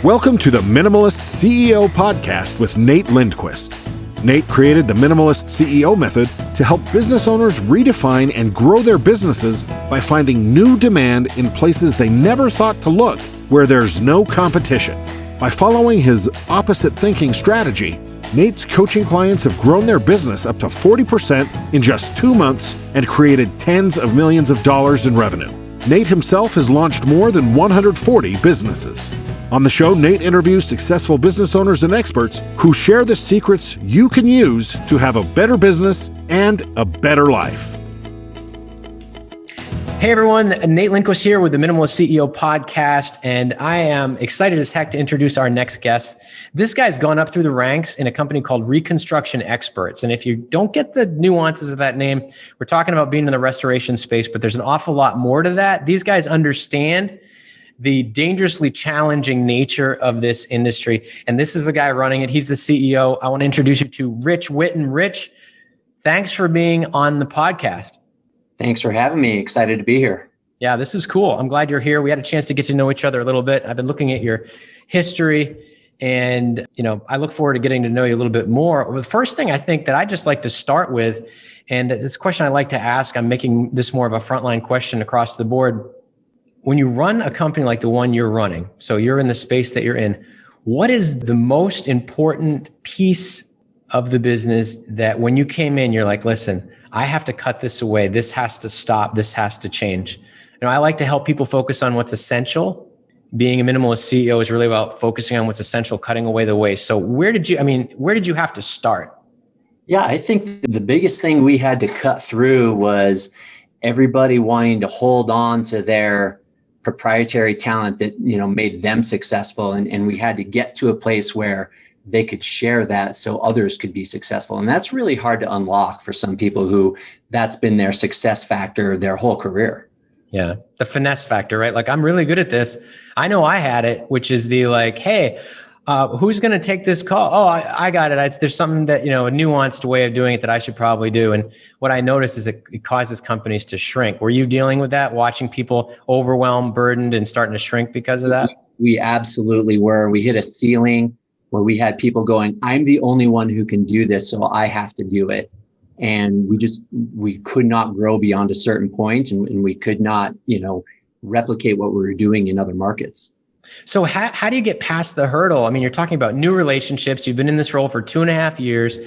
Welcome to the Minimalist CEO podcast with Nate Lindquist. Nate created the Minimalist CEO method to help business owners redefine and grow their businesses by finding new demand in places they never thought to look, where there's no competition. By following his opposite thinking strategy, Nate's coaching clients have grown their business up to 40% in just 2 months and created tens of millions of dollars in revenue. Nate himself has launched more than 140 businesses. On the show, Nate interviews successful business owners and experts who share the secrets you can use to have a better business and a better life. Hey everyone, Nate Lindquist here with the Minimalist CEO podcast, and I am excited as heck to introduce our next guest. This guy's gone up through the ranks in a company called Reconstruction Experts. And if you don't get the nuances of that name, we're talking about being in the restoration space, but there's an awful lot more to that. These guys understand the dangerously challenging nature of this industry. And this is the guy running it. He's the CEO. I want to introduce you to Rich Whitten. Rich, thanks for being on the podcast. Thanks for having me. Excited to be here. Yeah, this is cool. I'm glad you're here. We had a chance to get to know each other a little bit. I've been looking at your history and, I look forward to getting to know you a little bit more. The first thing I think that I just like to start with, and this question I like to ask, I'm making this more of a frontline question across the board. When you run a company like the one you're running, so you're in the space that you're in, what is the most important piece of the business that when you came in, you're like, listen, I have to cut this away. This has to stop. This has to change. I like to help people focus on what's essential. Being a minimalist CEO is really about focusing on what's essential, cutting away the waste. So where did you have to start? Yeah, I think the biggest thing we had to cut through was everybody wanting to hold on to their proprietary talent that, made them successful. And we had to get to a place where they could share that so others could be successful. And that's really hard to unlock for some people who that's been their success factor their whole career. Yeah. The finesse factor, right? Like, I'm really good at this. I know I had it, which is the like, hey, who's going to take this call? Oh, I got it. There's something that, a nuanced way of doing it that I should probably do. And what I noticed is it causes companies to shrink. Were you dealing with that, watching people overwhelmed, burdened, and starting to shrink because of that? We absolutely were. We hit a ceiling where we had people going, I'm the only one who can do this, so I have to do it. And we could not grow beyond a certain point, and we could not, replicate what we were doing in other markets. So how do you get past the hurdle? I mean, you're talking about new relationships. You've been in this role for 2.5 years.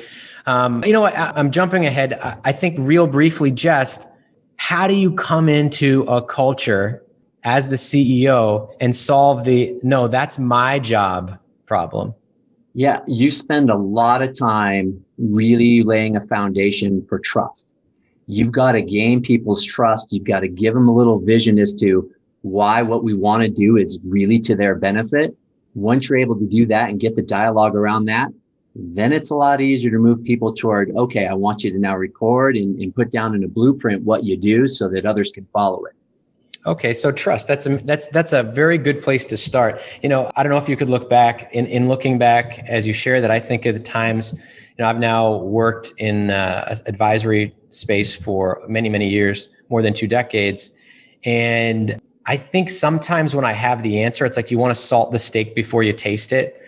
I'm jumping ahead. I think real briefly, just how do you come into a culture as the CEO and solve no, that's my job problem? Yeah, you spend a lot of time really laying a foundation for trust. You've got to gain people's trust. You've got to give them a little vision as to why what we want to do is really to their benefit. Once you're able to do that and get the dialogue around that, then it's a lot easier to move people toward, okay, I want you to now record and put down in a blueprint what you do so that others can follow it. Okay, so trust, that's a very good place to start. I don't know if you could look back, in looking back as you share that, I think of the times, I've now worked in advisory space for many, many years, more than 2 decades. And I think sometimes when I have the answer, it's like you want to salt the steak before you taste it.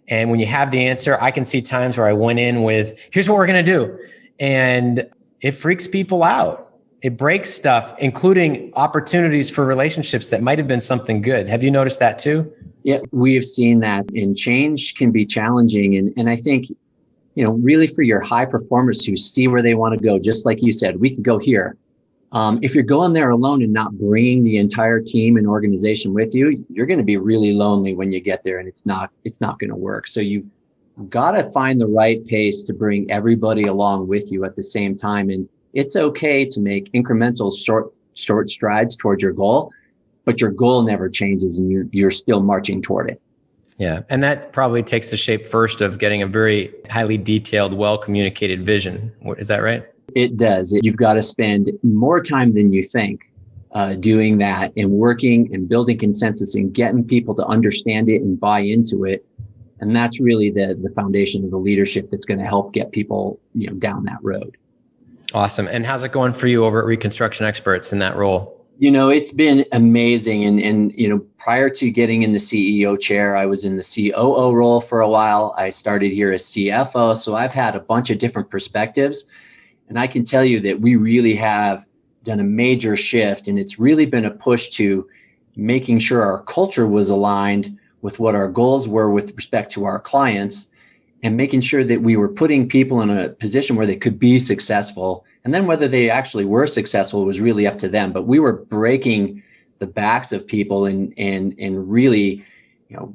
And when you have the answer, I can see times where I went in with, here's what we're going to do. And it freaks people out. It breaks stuff, including opportunities for relationships that might have been something good. Have you noticed that too? Yeah, we've seen that, and change can be challenging. And I think, really for your high performers who see where they want to go, just like you said, we could go here. If you're going there alone and not bringing the entire team and organization with you, you're going to be really lonely when you get there, and it's not going to work. So you've got to find the right pace to bring everybody along with you at the same time. And it's okay to make incremental short strides towards your goal, but your goal never changes and you're still marching toward it. Yeah. And that probably takes the shape first of getting a very highly detailed, well-communicated vision. Is that right? It does. You've got to spend more time than you think doing that and working and building consensus and getting people to understand it and buy into it. And that's really the foundation of the leadership that's going to help get people, down that road. Awesome. And how's it going for you over at Reconstruction Experts in that role? It's been amazing. And prior to getting in the CEO chair, I was in the COO role for a while. I started here as CFO. So I've had a bunch of different perspectives. And I can tell you that we really have done a major shift. And it's really been a push to making sure our culture was aligned with what our goals were with respect to our clients, and making sure that we were putting people in a position where they could be successful. And then whether they actually were successful was really up to them. But we were breaking the backs of people and really,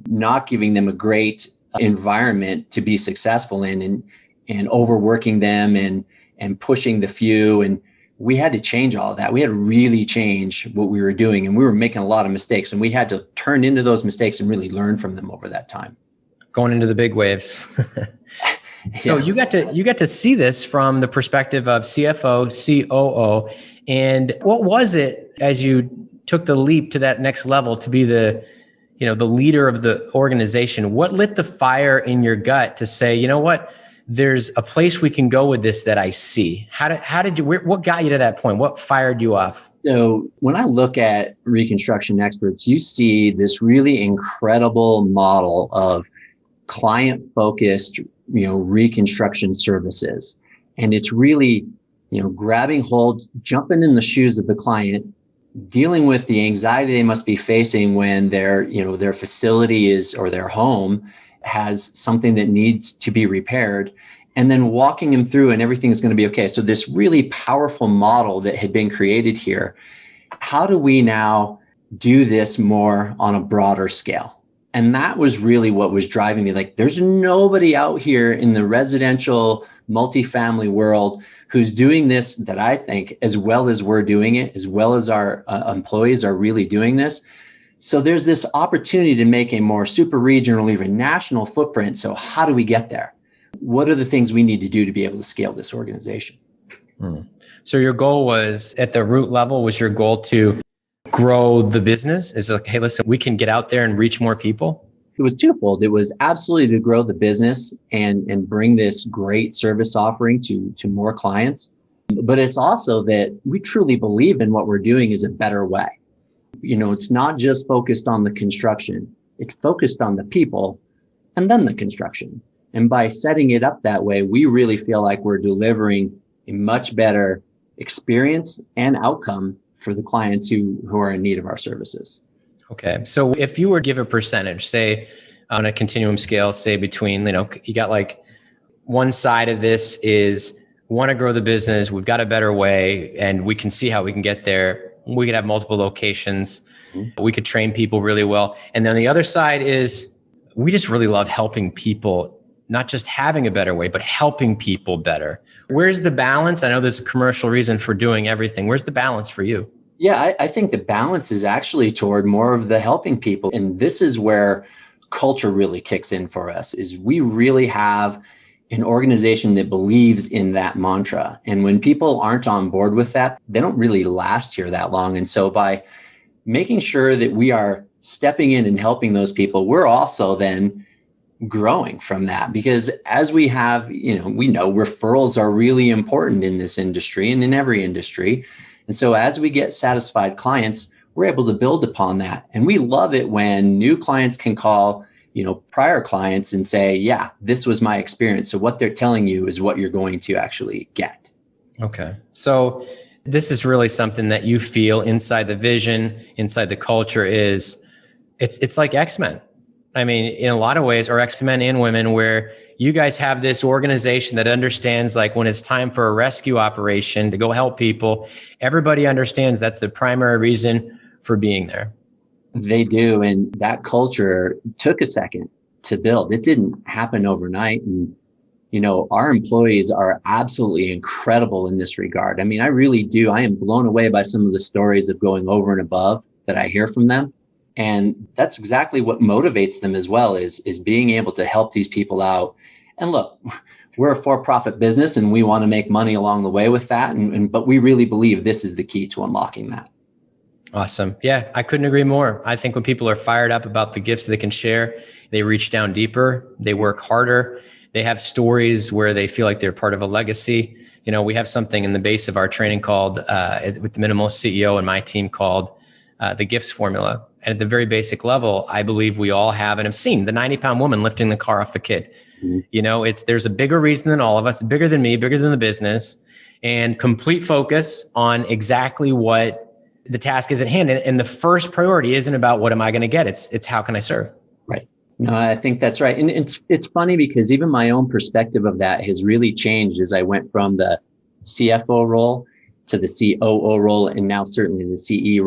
not giving them a great environment to be successful in, and overworking them and pushing the few. And we had to change all of that. We had to really change what we were doing. And we were making a lot of mistakes, and we had to turn into those mistakes and really learn from them over that time. Going into the big waves. So you got to see this from the perspective of CFO, COO. And what was it as you took the leap to that next level to be the leader of the organization? What lit the fire in your gut to say, you know what, there's a place we can go with this that I see? What got you to that point? What fired you off? So when I look at Reconstruction experts, you see this really incredible model of client-focused, reconstruction services. And it's really, grabbing hold, jumping in the shoes of the client, dealing with the anxiety they must be facing when their facility is, or their home has something that needs to be repaired, and then walking them through and everything's going to be okay. So this really powerful model that had been created here, how do we now do this more on a broader scale? And that was really what was driving me. Like, there's nobody out here in the residential multifamily world who's doing this that I think as well as we're doing it, as well as our employees are really doing this. So there's this opportunity to make a more super regional, even national footprint. So how do we get there? What are the things we need to do to be able to scale this organization? So your goal was, at the root level, was your goal to grow the business? Is like, hey, listen, we can get out there and reach more people? It was twofold. It was absolutely to grow the business and bring this great service offering to more clients. But it's also that we truly believe in what we're doing is a better way. It's not just focused on the construction. It's focused on the people and then the construction. And by setting it up that way, we really feel like we're delivering a much better experience and outcome for the clients who are in need of our services. Okay. So if you were to give a percentage, say on a continuum scale, say between, you got like one side of this is want to grow the business, we've got a better way, and we can see how we can get there. We could have multiple locations. We could train people really well. And then the other side is we just really love helping people, not just having a better way, but helping people better. Where's the balance? I know there's a commercial reason for doing everything. Where's the balance for you? Yeah, I think the balance is actually toward more of the helping people. And this is where culture really kicks in for us, is we really have an organization that believes in that mantra. And when people aren't on board with that, they don't really last here that long. And so by making sure that we are stepping in and helping those people, we're also then growing from that. Because as we have, we know referrals are really important in this industry and in every industry. And so as we get satisfied clients, we're able to build upon that. And we love it when new clients can call, prior clients and say, yeah, this was my experience. So what they're telling you is what you're going to actually get. Okay. So this is really something that you feel inside the vision, inside the culture is, it's like XMen. I mean, in a lot of ways, or XMen and women, where you guys have this organization that understands, like, when it's time for a rescue operation to go help people, everybody understands that's the primary reason for being there. They do. And that culture took a second to build. It didn't happen overnight. And, our employees are absolutely incredible in this regard. I mean, I really do. I am blown away by some of the stories of going over and above that I hear from them. And that's exactly what motivates them as well, is being able to help these people out. And look, we're a for-profit business and we want to make money along the way with that. But we really believe this is the key to unlocking that. Awesome. Yeah, I couldn't agree more. I think when people are fired up about the gifts they can share, they reach down deeper, they work harder, They have stories where they feel like they're part of a legacy. We have something in the base of our training called, with the Minimalist CEO and my team, called the GIFTS formula. And at the very basic level, I believe we all have and have seen the 90-pound woman lifting the car off the kid. Mm-hmm. There's a bigger reason than all of us, bigger than me, bigger than the business, and complete focus on exactly what the task is at hand. And the first priority isn't about what am I going to get? It's how can I serve? Right. No, I think that's right. And it's funny because even my own perspective of that has really changed as I went from the CFO role to the COO role, and now certainly the CEO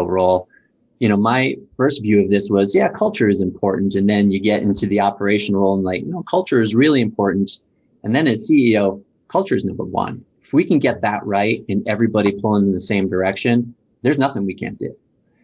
role. My first view of this was, yeah, culture is important. And then you get into the operational role and like, no, culture is really important. And then as CEO, culture is number one. If we can get that right and everybody pulling in the same direction, there's nothing we can't do.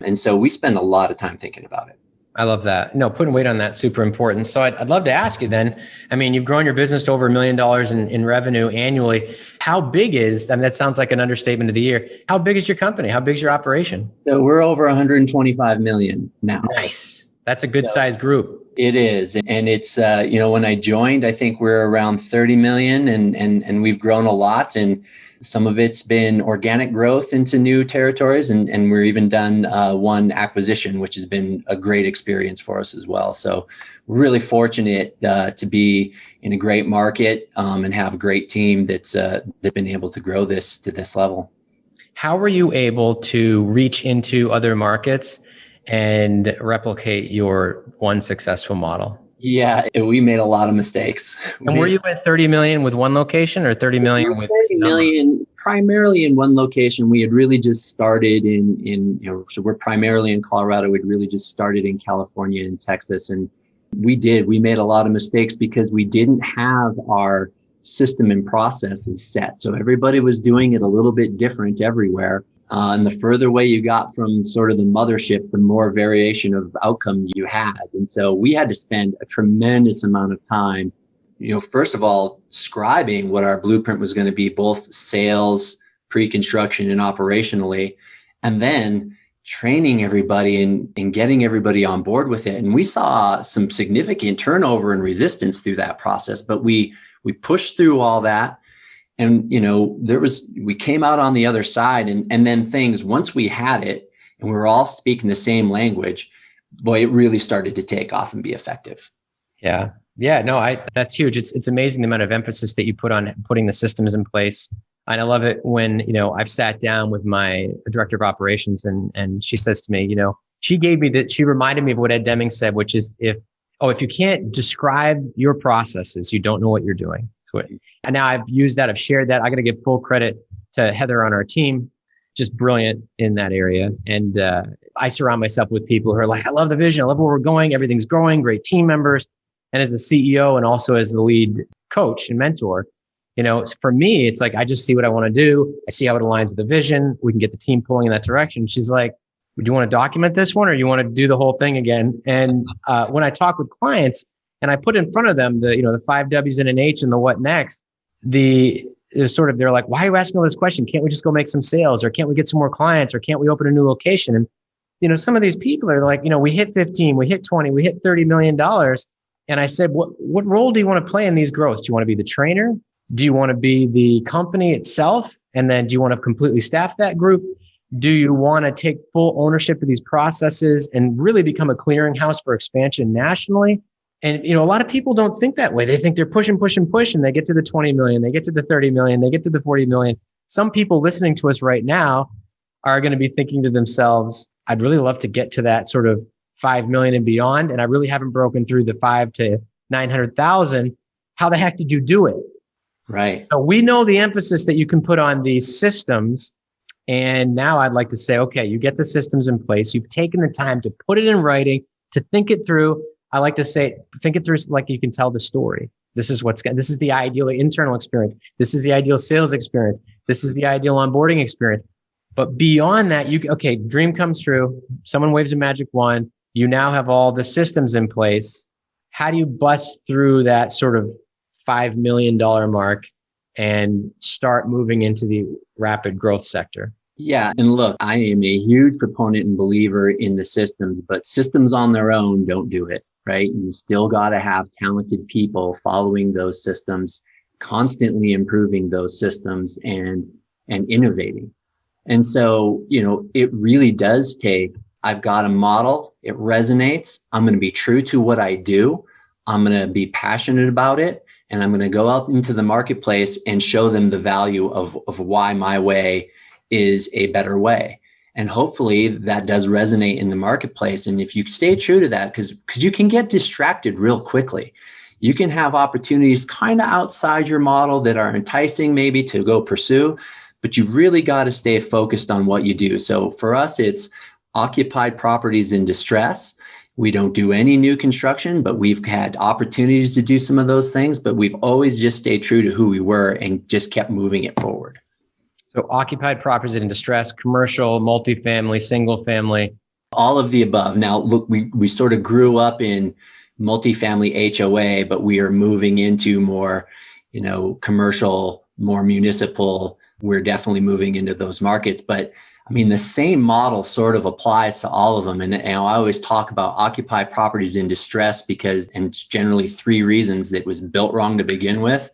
And so we spend a lot of time thinking about it. I love that. No, putting weight on that's super important. So I'd love to ask you then, you've grown your business to over $1 million in revenue annually. How big is, that sounds like an understatement of the year. How big is your company? How big is your operation? So we're over 125 million now. Nice. That's a good sized group. It is. And it's, when I joined, I think we're around 30 million and we've grown a lot. And some of it's been organic growth into new territories. And we're even done one acquisition, which has been a great experience for us as well. So we're really fortunate to be in a great market and have a great team that's been able to grow this to this level. How were you able to reach into other markets and replicate your one successful model? Yeah, we made a lot of mistakes. And were you at 30 million with one location or 30 million with 30 million primarily in one location? We had really just started so we're primarily in Colorado. We'd really just started in California and Texas. And we made a lot of mistakes because we didn't have our system and processes set. So everybody was doing it a little bit different everywhere. And the further away you got from sort of the mothership, the more variation of outcome you had. And so we had to spend a tremendous amount of time, first of all, scribing what our blueprint was going to be, both sales, pre-construction, and operationally, and then training everybody and getting everybody on board with it. And we saw some significant turnover and resistance through that process, but we pushed through all that. And, we came out on the other side and then things, once we had it and we were all speaking the same language, boy, it really started to take off and be effective. Yeah. Yeah. No, that's huge. It's amazing the amount of emphasis that you put on putting the systems in place. And I love it when, I've sat down with my director of operations and she says to me, she reminded me of what Ed Deming said, which is if you can't describe your processes, you don't know what you're doing. And now I've used that, I've shared that. I got to give full credit to Heather on our team, just brilliant in that area. And I surround myself with people who are like, I love the vision, I love where we're going, everything's growing, great team members. And as the CEO and also as the lead coach and mentor, for me, it's like, I just see what I want to do. I see how it aligns with the vision. We can get the team pulling in that direction. She's like, do you want to document this one or do you want to do the whole thing again? And when I talk with clients, and I put in front of them the 5 W's and an H and the what next, they're like, why are you asking all this question? Can't we just go make some sales, or can't we get some more clients, or can't we open a new location? And, some of these people are like, we hit 15, we hit 20, we hit $30 million. And I said, what role do you want to play in these growths? Do you want to be the trainer? Do you want to be the company itself? And then do you want to completely staff that group? Do you want to take full ownership of these processes and really become a clearinghouse for expansion nationally? And, a lot of people don't think that way. They think they're pushing, and they get to the 20 million, they get to the 30 million, they get to the 40 million. Some people listening to us right now are going to be thinking to themselves, I'd really love to get to that sort of 5 million and beyond. And I really haven't broken through the 5 to 900,000. How the heck did you do it? Right. So we know the emphasis that you can put on these systems. And now I'd like to say, okay, you get the systems in place. You've taken the time to put it in writing, to think it through. I like to say, think it through like you can tell the story. This is the ideal internal experience. This is the ideal sales experience. This is the ideal onboarding experience. But beyond that, dream comes true. Someone waves a magic wand. You now have all the systems in place. How do you bust through that sort of $5 million mark and start moving into the rapid growth sector? Yeah. And look, I am a huge proponent and believer in the systems, but systems on their own don't do it. right? You still got to have talented people following those systems, constantly improving those systems and innovating. And so, it really does take, I've got a model, it resonates. I'm going to be true to what I do. I'm going to be passionate about it. And I'm going to go out into the marketplace and show them the value of why my way is a better way. And hopefully that does resonate in the marketplace. And if you stay true to that, because you can get distracted real quickly. You can have opportunities kind of outside your model that are enticing maybe to go pursue, but you really got to stay focused on what you do. So for us, it's occupied properties in distress. We don't do any new construction, but we've had opportunities to do some of those things, but we've always just stayed true to who we were and just kept moving it forward. So occupied properties in distress, commercial, multifamily, single family. All of the above. Now, look, we sort of grew up in multifamily HOA, but we are moving into more, commercial, more municipal. We're definitely moving into those markets. But I mean, the same model sort of applies to all of them. And I always talk about occupied properties in distress and it's generally three reasons: that it was built wrong to begin with.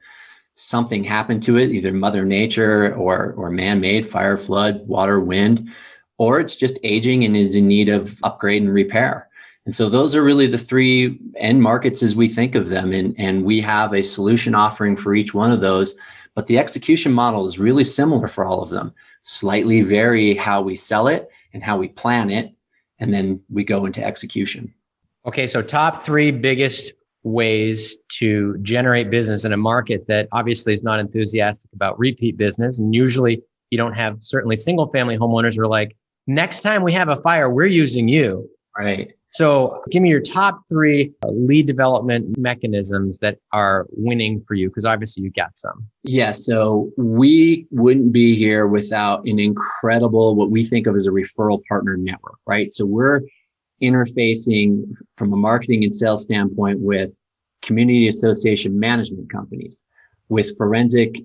Something happened to it, either Mother Nature or man-made, fire, flood, water, wind, or it's just aging and is in need of upgrade and repair. And so those are really the three end markets as we think of them. And we have a solution offering for each one of those. But the execution model is really similar for all of them. Slightly vary how we sell it and how we plan it. And then we go into execution. Okay, so top three biggest ways to generate business in a market that obviously is not enthusiastic about repeat business. And usually you don't have, certainly single family homeowners are like, next time we have a fire, we're using you. Right. So give me your top three lead development mechanisms that are winning for you, because obviously you got some. Yeah. So we wouldn't be here without an incredible, what we think of as a referral partner network, right? So we're interfacing from a marketing and sales standpoint with community association management companies, with forensic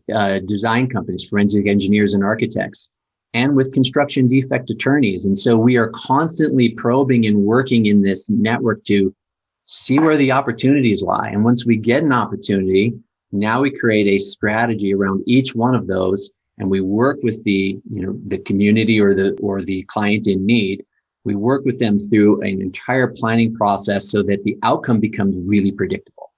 design companies, forensic engineers and architects, and with construction defect attorneys. And so we are constantly probing and working in this network to see where the opportunities lie. And once we get an opportunity, now we create a strategy around each one of those, and we work with the community or the client in need. We work with them through an entire planning process so that the outcome becomes really predictable.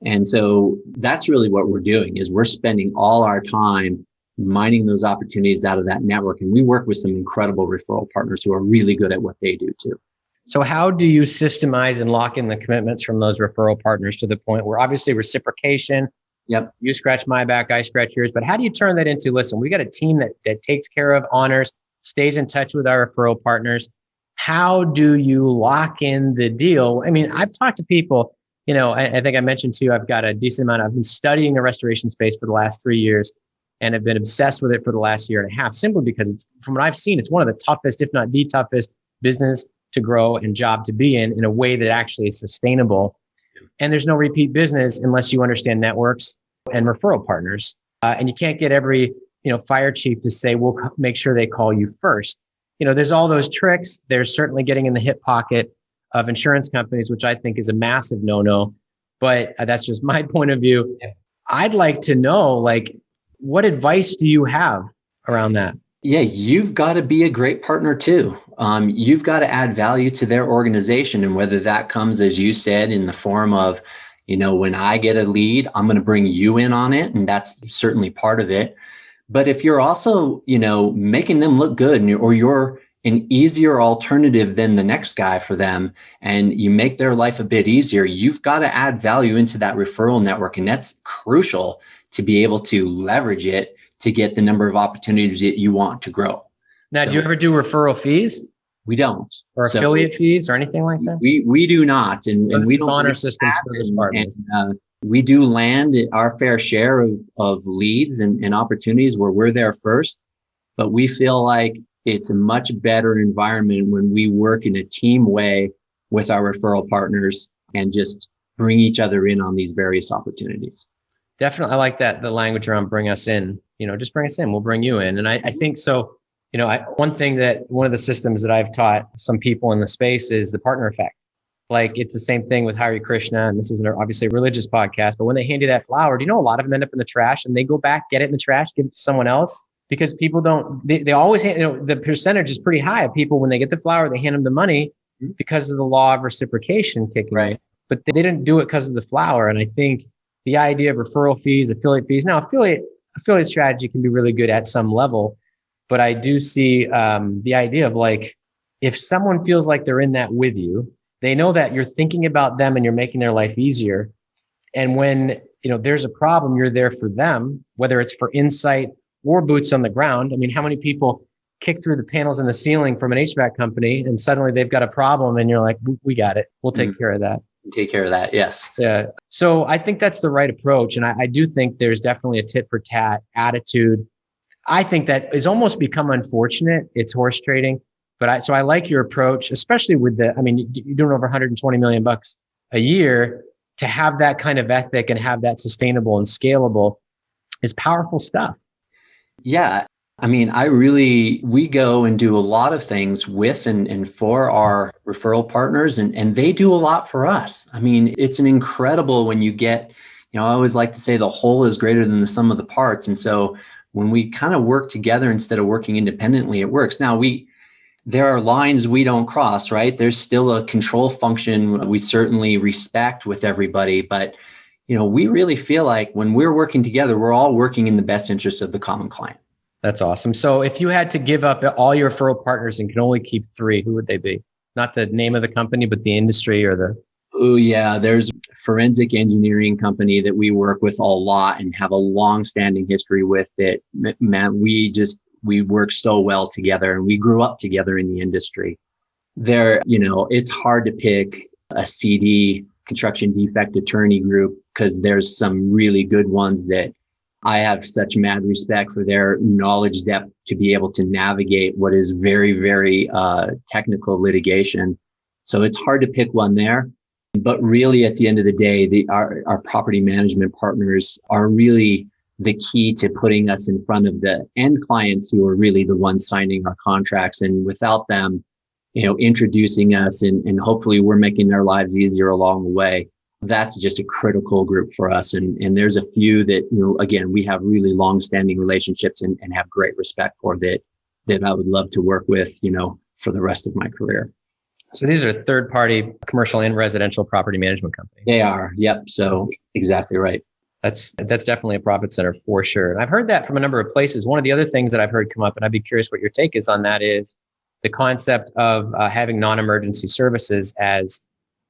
And so that's really what we're doing, is we're spending all our time mining those opportunities out of that network. And we work with some incredible referral partners who are really good at what they do too. So how do you systemize and lock in the commitments from those referral partners to the point where obviously reciprocation, yep, you scratch my back, I scratch yours, but how do you turn that into, listen, we got a team that takes care of, honors, stays in touch with our referral partners. How do you lock in the deal? I mean, I've talked to people, I think I mentioned too, I've got a decent amount. I've been studying the restoration space for the last 3 years and have been obsessed with it for the last year and a half, simply because it's, from what I've seen, it's one of the toughest, if not the toughest business to grow and job to be in a way that actually is sustainable. And there's no repeat business unless you understand networks and referral partners. And you can't get every, fire chief to say, we'll make sure they call you first. There's all those tricks. There's certainly getting in the hip pocket of insurance companies, which I think is a massive no-no, but that's just my point of view. Yeah. I'd like to know, what advice do you have around that? Yeah, you've got to be a great partner too. You've got to add value to their organization. And whether that comes, as you said, in the form of, when I get a lead, I'm going to bring you in on it. And that's certainly part of it. But if you're also, making them look good, or you're an easier alternative than the next guy for them, and you make their life a bit easier, you've got to add value into that referral network. And that's crucial to be able to leverage it to get the number of opportunities that you want to grow. Now, do you ever do referral fees? We don't. Or affiliate fees or anything like that? We do not. And we don't honor system service partners. We do land our fair share of leads and opportunities where we're there first, but we feel like it's a much better environment when we work in a team way with our referral partners and just bring each other in on these various opportunities. Definitely. I like that, the language around bring us in, just bring us in, we'll bring you in. And I think so, one of the systems that I've taught some people in the space is the partner effect. Like it's the same thing with Hare Krishna, and this is obviously a religious podcast, but when they hand you that flower, do you know a lot of them end up in the trash and they go back, get it in the trash, give it to someone else? Because people don't, they always hand, the percentage is pretty high of people when they get the flower, they hand them the money because of the law of reciprocation kicking in. But they didn't do it because of the flower. And I think the idea of referral fees, affiliate fees, now affiliate strategy can be really good at some level, but I do see the idea of like, if someone feels like they're in that with you, they know that you're thinking about them and you're making their life easier. And when, there's a problem, you're there for them, whether it's for insight or boots on the ground. I mean, how many people kick through the panels in the ceiling from an HVAC company and suddenly they've got a problem and you're like, we got it. We'll take care of that. Take care of that. Yes. Yeah. So I think that's the right approach. And I do think there's definitely a tit for tat attitude. I think that has almost become unfortunate. It's horse trading. But I like your approach, especially with you're doing over 120 million bucks a year. To have that kind of ethic and have that sustainable and scalable is powerful stuff. Yeah. I mean, we go and do a lot of things with and for our referral partners, and they do a lot for us. I mean, it's an incredible when you get, I always like to say the whole is greater than the sum of the parts. And so when we kind of work together instead of working independently, it works. Now there are lines we don't cross, right? There's still a control function we certainly respect with everybody, but we really feel like when we're working together, we're all working in the best interest of the common client. That's awesome. So if you had to give up all your referral partners and can only keep 3, who would they be? Not the name of the company, but the industry or the... Oh yeah, there's a forensic engineering company that we work with a lot and have a long-standing history with it. Man, we work so well together and we grew up together in the industry. It's hard to pick a CD, construction defect attorney group, because there's some really good ones that I have such mad respect for their knowledge depth to be able to navigate what is very, very technical litigation. So it's hard to pick one there. But really, at the end of the day, our property management partners are really the key to putting us in front of the end clients who are really the ones signing our contracts. And without them, introducing us and hopefully we're making their lives easier along the way. That's just a critical group for us. And there's a few that, again, we have really long-standing relationships and have great respect for that I would love to work with, for the rest of my career. So these are third-party commercial and residential property management companies. They are. Yep. So exactly right. That's definitely a profit center for sure. And I've heard that from a number of places. One of the other things that I've heard come up, and I'd be curious what your take is on that, is the concept of having non-emergency services as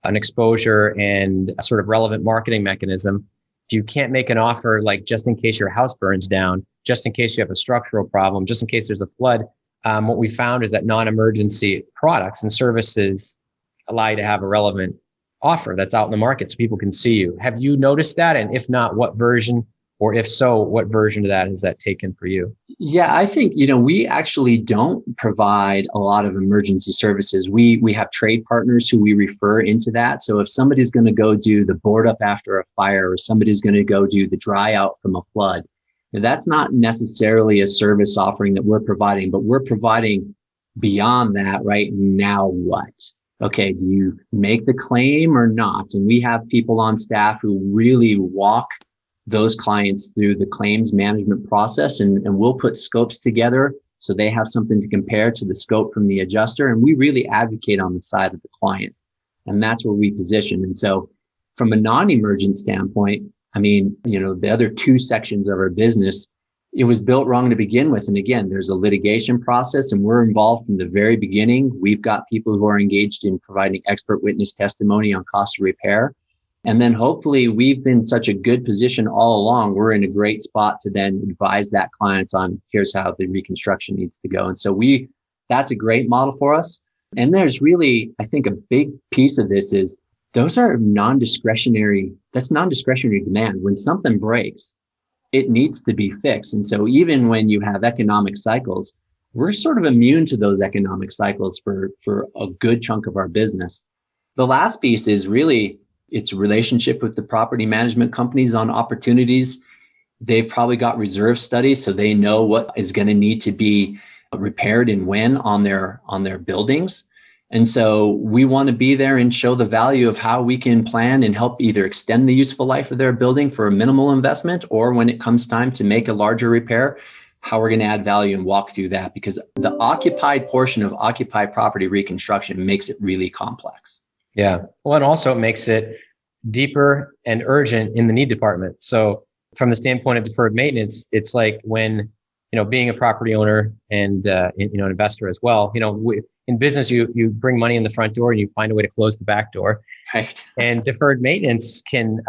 an exposure and a sort of relevant marketing mechanism. If you can't make an offer, like just in case your house burns down, just in case you have a structural problem, just in case there's a flood, what we found is that non-emergency products and services allow you to have a relevant offer that's out in the market so people can see you. Have you noticed that? And if not, what version, or if so, what version of that has that taken for you? Yeah, I think, we actually don't provide a lot of emergency services. We have trade partners who we refer into that. So if somebody's going to go do the board up after a fire, or somebody's going to go do the dry out from a flood, that's not necessarily a service offering that we're providing, but we're providing beyond that. Right now, what? Okay, do you make the claim or not? And we have people on staff who really walk those clients through the claims management process, and we'll put scopes together so they have something to compare to the scope from the adjuster. And we really advocate on the side of the client. And that's where we position. And so from a non-emergent standpoint, the other 2 sections of our business, it was built wrong to begin with. And again, there's a litigation process and we're involved from the very beginning. We've got people who are engaged in providing expert witness testimony on cost of repair. And then hopefully we've been in such a good position all along. We're in a great spot to then advise that client on here's how the reconstruction needs to go. And so that's a great model for us. And there's really, I think a big piece of this is those are non-discretionary. That's non-discretionary demand. When something breaks, it needs to be fixed. And so even when you have economic cycles, we're sort of immune to those economic cycles for a good chunk of our business. The last piece is really its relationship with the property management companies on opportunities. They've probably got reserve studies, so they know what is going to need to be repaired and when on their buildings. And so we want to be there and show the value of how we can plan and help either extend the useful life of their building for a minimal investment, or when it comes time to make a larger repair, how we're going to add value and walk through that, because the occupied portion of occupied property reconstruction makes it really complex. Yeah. Well, and also it makes it deeper and urgent in the need department. So from the standpoint of deferred maintenance, it's like when, being a property owner and, an investor as well, in business, you bring money in the front door and you find a way to close the back door. Right. And deferred maintenance can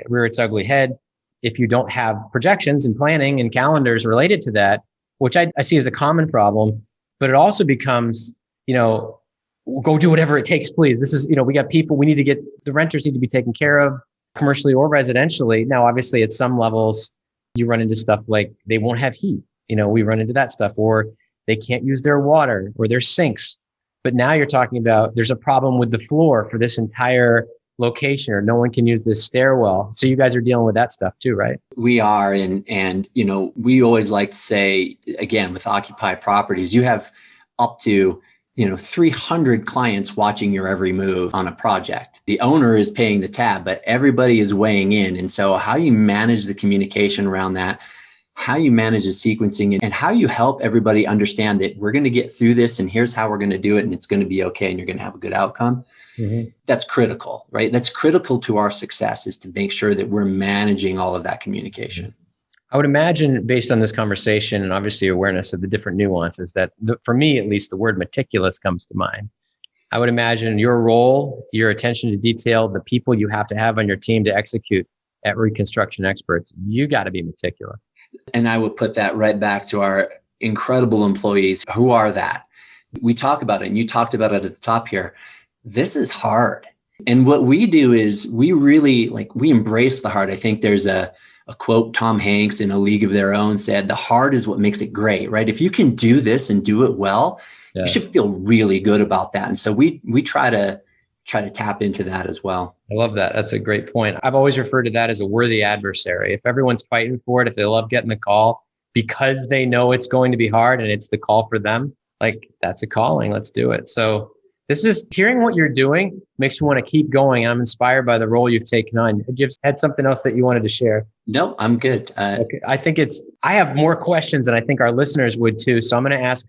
rear its ugly head if you don't have projections and planning and calendars related to that, which I see as a common problem. But it also becomes, go do whatever it takes, please. This is, we got people, the renters need to be taken care of commercially or residentially. Now, obviously at some levels, you run into stuff like they won't have heat. We run into that stuff, or they can't use their water or their sinks. But now you're talking about there's a problem with the floor for this entire location, or no one can use this stairwell. So you guys are dealing with that stuff too, right? We are. And we always like to say, again, with occupied properties, you have up to 300 clients watching your every move on a project. The owner is paying the tab, but everybody is weighing in. And so how you manage the communication around that, how you manage the sequencing, and how you help everybody understand that we're going to get through this and here's how we're going to do it and it's going to be okay and you're going to have a good outcome. Mm-hmm. That's critical, right? That's critical to our success, is to make sure that we're managing all of that communication. I would imagine, based on this conversation and obviously awareness of the different nuances, that for me, at least, the word meticulous comes to mind. I would imagine your role, your attention to detail, the people you have to have on your team to execute at Reconstruction Experts, you got to be meticulous. And I would put that right back to our incredible employees. Who are that? We talk about it, and you talked about it at the top here. This is hard. And what we do is we really we embrace the hard. I think there's a quote, Tom Hanks in A League of Their Own said, the hard is what makes it great, right? If you can do this and do it well, you should feel really good about that. And so we try to tap into that as well. I love that. That's a great point. I've always referred to that as a worthy adversary. If everyone's fighting for it, if they love getting the call because they know it's going to be hard and it's the call for them, that's a calling. Let's do it. So this is hearing what you're doing makes me want to keep going. I'm inspired by the role you've taken on. You had something else that you wanted to share? No, I'm good. Okay. I have more questions, and I think our listeners would too. So I'm going to ask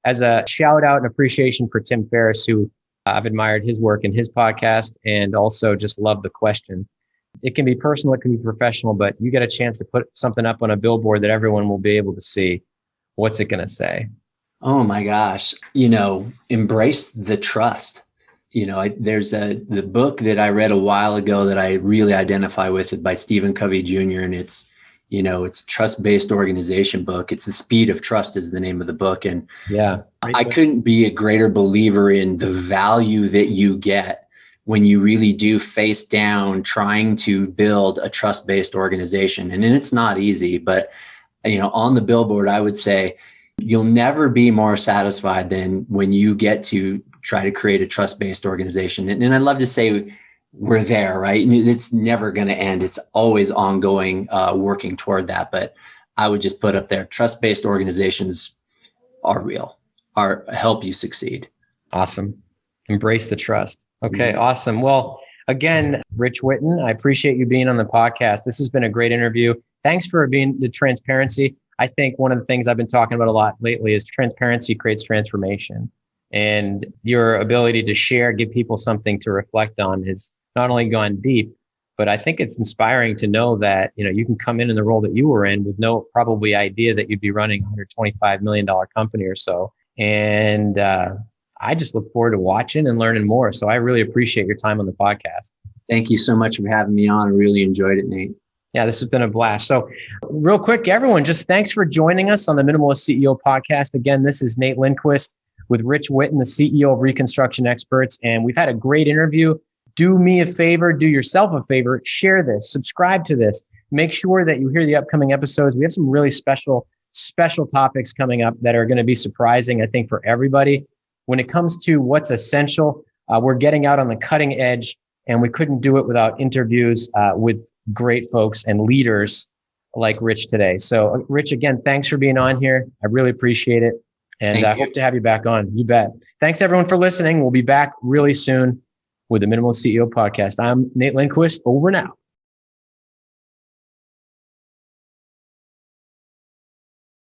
as a shout out and appreciation for Tim Ferriss, who I've admired his work in his podcast and also just love the question. It can be personal, it can be professional, but you get a chance to put something up on a billboard that everyone will be able to see. What's it going to say? Oh my gosh, embrace the trust. There's the book that I read a while ago that I really identify with, it by Stephen Covey Jr. And it's a trust-based organization book. It's The Speed of Trust is the name of the book. And yeah, I couldn't be a greater believer in the value that you get when you really do face down trying to build a trust-based organization. And it's not easy, but on the billboard, I would say, you'll never be more satisfied than when you get to try to create a trust-based organization. And I'd love to say we're there, right? And it's never going to end. It's always ongoing, working toward that. But I would just put up there, trust-based organizations are real, help you succeed. Awesome. Embrace the trust. Okay, awesome. Well, again, Rich Whitten, I appreciate you being on the podcast. This has been a great interview. Thanks for being the transparency. I think one of the things I've been talking about a lot lately is transparency creates transformation. And your ability to share, give people something to reflect on has not only gone deep, but I think it's inspiring to know that, you can come in the role that you were in with no probably idea that you'd be running a $125 million company or so. And I just look forward to watching and learning more. So I really appreciate your time on the podcast. Thank you so much for having me on. I really enjoyed it, Nate. Yeah, this has been a blast. So real quick, everyone, just thanks for joining us on the Minimalist CEO podcast. Again, this is Nate Lindquist with Rich Whitten, the CEO of Reconstruction Experts. And we've had a great interview. Do me a favor, do yourself a favor, share this, subscribe to this. Make sure that you hear the upcoming episodes. We have some really special topics coming up that are going to be surprising, I think, for everybody. When it comes to what's essential, we're getting out on the cutting edge. And we couldn't do it without interviews with great folks and leaders like Rich today. So Rich, again, thanks for being on here. I really appreciate it. And Thank I you. hope to have you back on. You bet. Thanks everyone for listening. We'll be back really soon with the Minimalist CEO podcast. I'm Nate Lindquist. Over now.